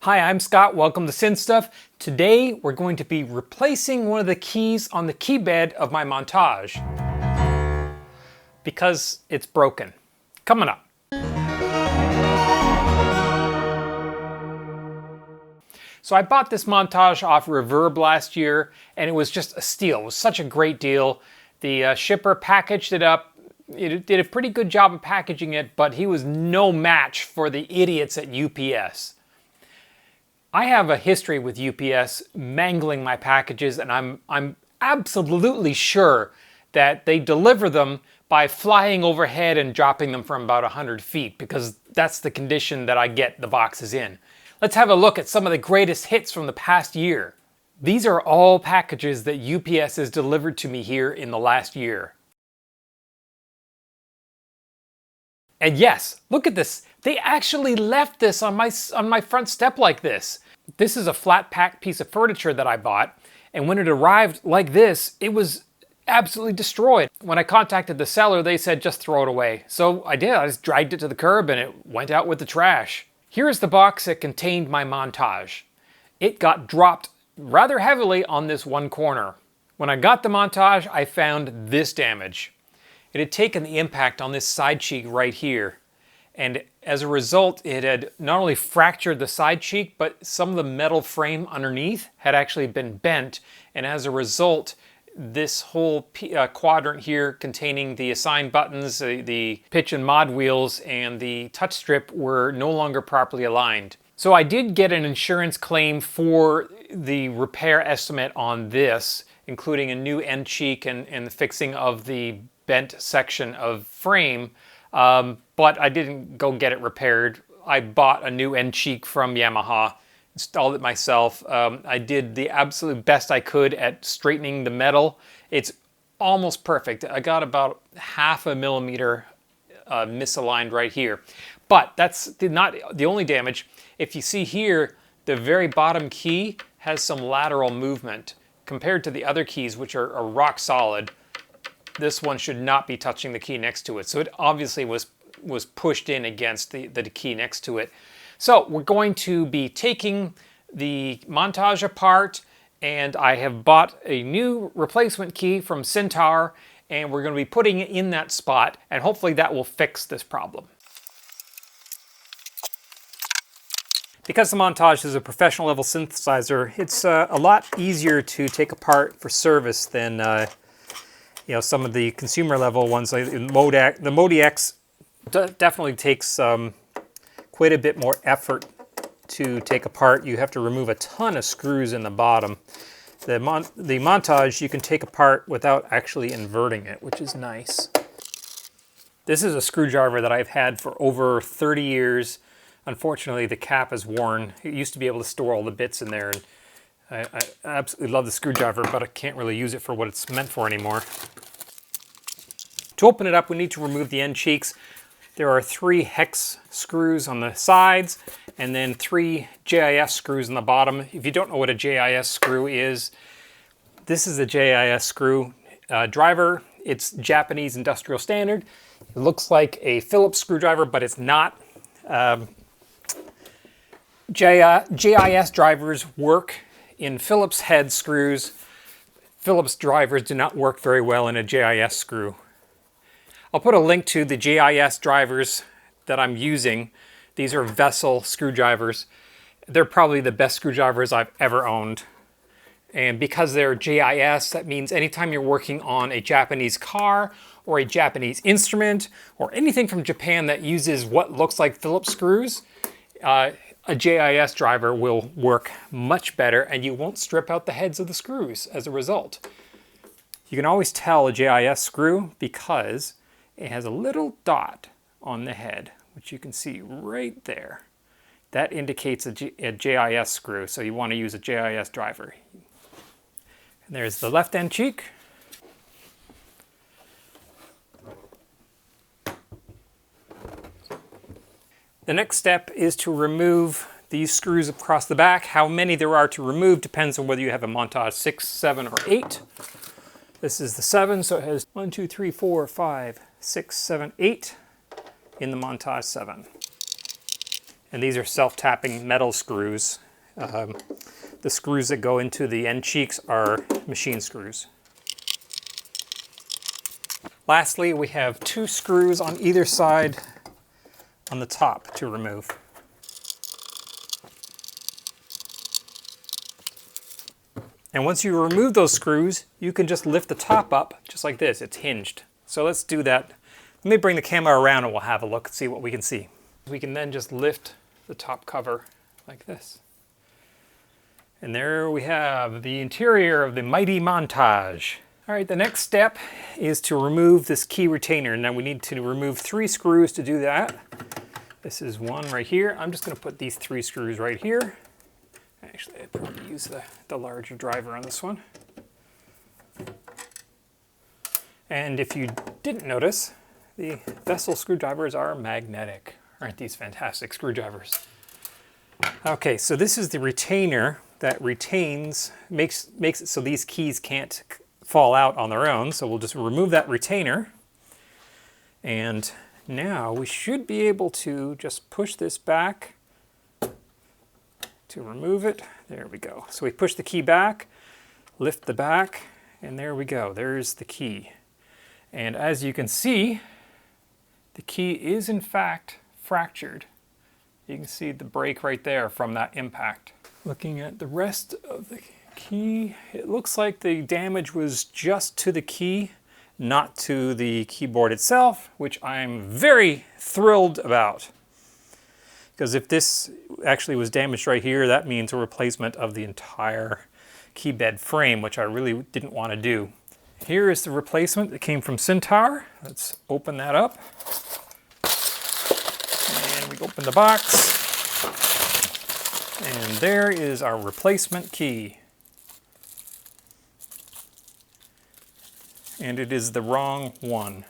Hi, I'm Scott. Welcome to Synth Stuff. Today we're going to be replacing one of the keys on the key bed of my Montage because it's broken. Coming up. So I bought this Montage off Reverb last year and it was just a steal. It was such a great deal. The shipper packaged it up. It did a pretty good job of packaging it, but he was no match for the idiots at UPS. I have a history with UPS mangling my packages, and I'm absolutely sure that they deliver them by flying overhead and dropping them from about 100 feet, because that's the condition that I get the boxes in. Let's have a look at some of the greatest hits from the past year. These are all packages that UPS has delivered to me here in the last year. And yes, look at this. They actually left this on my front step like this. This is a flat pack piece of furniture that I bought, and when it arrived like this, it was absolutely destroyed. When I contacted the seller, they said just throw it away. So I did. I just dragged it to the curb and it went out with the trash. Here's the box that contained my Montage. It got dropped rather heavily on this one corner. When I got the Montage, I found this damage. It had taken the impact on this side cheek right here. And as a result, it had not only fractured the side cheek, but some of the metal frame underneath had actually been bent. And as a result, this whole quadrant here containing the assign buttons, the pitch and mod wheels, and the touch strip were no longer properly aligned. So I did get an insurance claim for the repair estimate on this, including a new end cheek and the fixing of the bent section of frame. But I didn't go get it repaired. I bought a new end cheek from Yamaha, installed it myself. I did the absolute best I could at straightening the metal. It's almost perfect. I got about 0.5 millimeter misaligned right here. But that's not the only damage. If you see here, the very bottom key has some lateral movement compared to the other keys, which are rock solid. This one should not be touching the key next to it. So it obviously was pushed in against the key next to it. So we're going to be taking the Montage apart, and I have bought a new replacement key from Centaur, and we're going to be putting it in that spot, and hopefully that will fix this problem. Because the Montage is a professional level synthesizer, it's a lot easier to take apart for service than some of the consumer level ones. Like the Modi X definitely takes quite a bit more effort to take apart. You have to remove a ton of screws in the bottom. The Montage you can take apart without actually inverting it, which is nice. This is a screwdriver that I've had for over 30 years. Unfortunately, the cap is worn. It used to be able to store all the bits in there, and I absolutely love the screwdriver, but I can't really use it for what it's meant for anymore. To open it up, we need to remove the end cheeks. There are 3 hex screws on the sides, and then 3 JIS screws on the bottom. If you don't know what a JIS screw is, this is a JIS screw driver. It's Japanese industrial standard. It looks like a Phillips screwdriver, but it's not. JIS drivers work in Phillips head screws. Phillips drivers do not work very well in a JIS screw. I'll put a link to the JIS drivers that I'm using. These are Vessel screwdrivers. They're probably the best screwdrivers I've ever owned. And because they're JIS, that means anytime you're working on a Japanese car or a Japanese instrument or anything from Japan that uses what looks like Phillips screws, a JIS driver will work much better, and you won't strip out the heads of the screws as a result. You can always tell a JIS screw because it has a little dot on the head, which you can see right there. That indicates a JIS screw, so you want to use a JIS driver. And there's the left end cheek. The next step is to remove these screws across the back. How many there are to remove depends on whether you have a Montage 6, 7, or 8. This is the 7, so it has 1, 2, 3, 4, 5, 6, 7, 8 in the Montage 7. And these are self-tapping metal screws. The screws that go into the end cheeks are machine screws. Lastly, we have 2 screws on either side on the top to remove. And once you remove those screws, you can just lift the top up just like this. It's hinged. So let's do that. Let me bring the camera around and we'll have a look and see what we can see. We can then just lift the top cover like this. And there we have the interior of the mighty Montage. All right, the next step is to remove this key retainer. Now we need to remove 3 screws to do that. This is one right here. I'm just going to put these 3 screws right here. Actually, I'd probably use the larger driver on this one. And if you didn't notice, the vessel screwdrivers are magnetic. Aren't these fantastic screwdrivers? Okay, so this is the retainer that retains, makes it so these keys can't fall out on their own. So we'll just remove that retainer. And now we should be able to just push this back to remove it. There we go. So we push the key back, lift the back, and there we go. There's the key. And as you can see, the key is in fact fractured. You can see the break right there from that impact. Looking at the rest of the key, it looks like the damage was just to the key, not to the keyboard itself, which I'm very thrilled about. Because if this actually was damaged right here, that means a replacement of the entire key bed frame, which I really didn't want to do. Here is the replacement that came from Centaur. Let's open that up. And we open the box. And there is our replacement key. And it is the wrong one.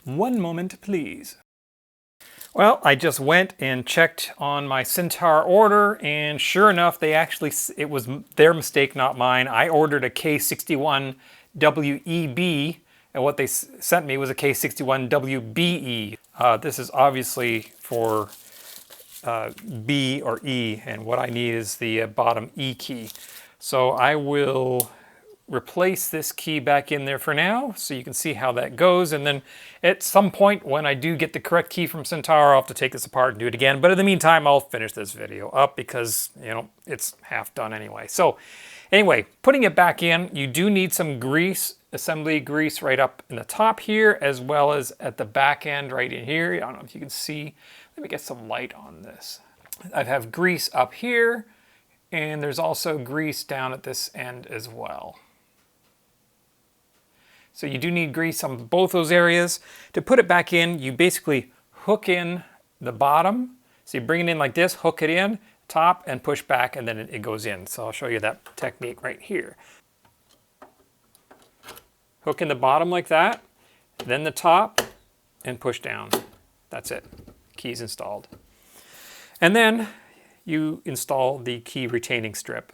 One moment, please. Well, I just went and checked on my Centaur order, and sure enough, it was their mistake, not mine. I ordered a K61 WEB, and what they sent me was a K61 WBE. This is obviously for B or E, and what I need is the bottom E key. So I will replace this key back in there for now, so you can see how that goes. And then at some point when I do get the correct key from Centaur, I'll have to take this apart and do it again. But in the meantime, I'll finish this video up because, you know, it's half done anyway. So anyway, putting it back in, you do need some grease, assembly grease right up in the top here, as well as at the back end right in here. I don't know if you can see. Let me get some light on this. I have grease up here, and there's also grease down at this end as well. So you do need grease on both those areas. To put it back in, you basically hook in the bottom. So you bring it in like this, hook it in, top, and push back, and then it goes in. So I'll show you that technique right here. Hook in the bottom like that, then the top, and push down. That's it. Key's installed. And then you install the key retaining strip.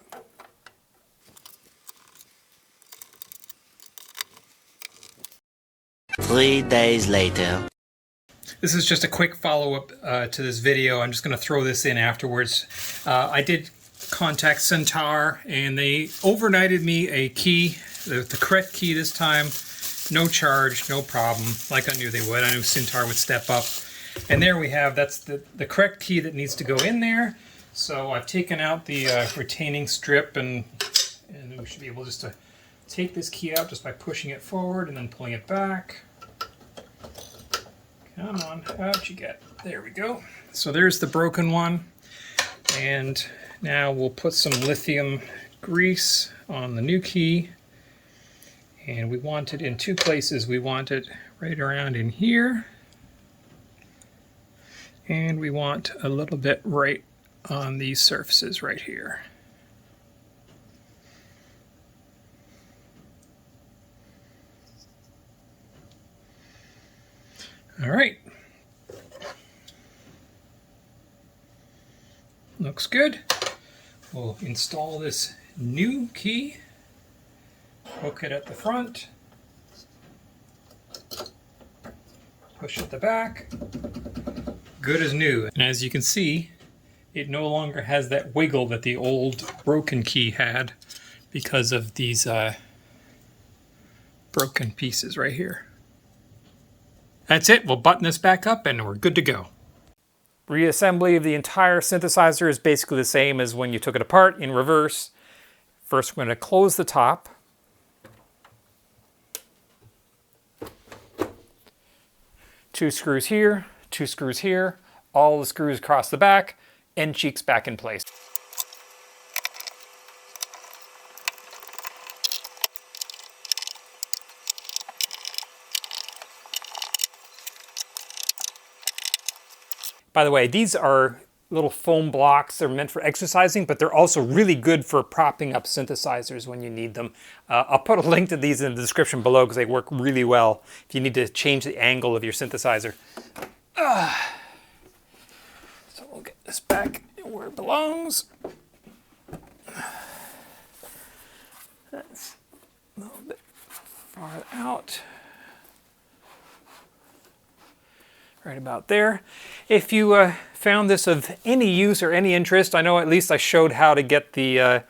Three days later. This is just a quick follow-up to this video. I'm just going to throw this in afterwards. I did contact Centaur, and they overnighted me a key, the correct key this time. No charge, no problem, like I knew they would. I knew Centaur would step up. And there we have, that's the correct key that needs to go in there. So I've taken out the retaining strip, and we should be able just to take this key out just by pushing it forward and then pulling it back. Come on, out you get. There we go. So there's the broken one. And now we'll put some lithium grease on the new key. And we want it in 2 places. We want it right around in here. And we want a little bit right on these surfaces right here. All right. Looks good. We'll install this new key. Hook it at the front. push at the back. Good as new. And as you can see, it no longer has that wiggle that the old broken key had because of these broken pieces right here. That's it. We'll button this back up and we're good to go. Reassembly of the entire synthesizer is basically the same as when you took it apart in reverse. First, we're going to close the top. Two screws here, two screws here, all the screws across the back, end cheeks back in place. By the way, these are little foam blocks. They're meant for exercising, but they're also really good for propping up synthesizers when you need them. I'll put a link to these in the description below because they work really well if you need to change the angle of your synthesizer. So we'll get this back where it belongs. That's a little bit far out. Right about there. If you found this of any use or any interest, I know at least I showed how to get the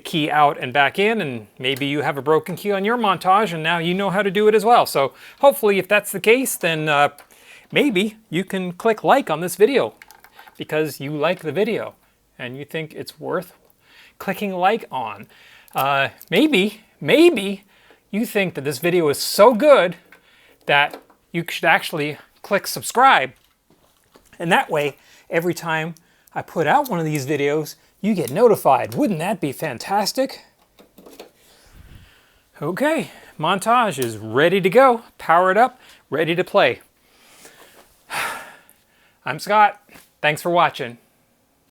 key out and back in, and maybe you have a broken key on your Montage and now you know how to do it as well. So hopefully if that's the case, then maybe you can click like on this video because you like the video and you think it's worth clicking like on. Maybe you think that this video is so good that you should actually click subscribe, and that way every time I put out one of these videos you get notified. Wouldn't that be fantastic? Okay, Montage is ready to go, powered up, ready to play. I'm Scott, thanks for watching.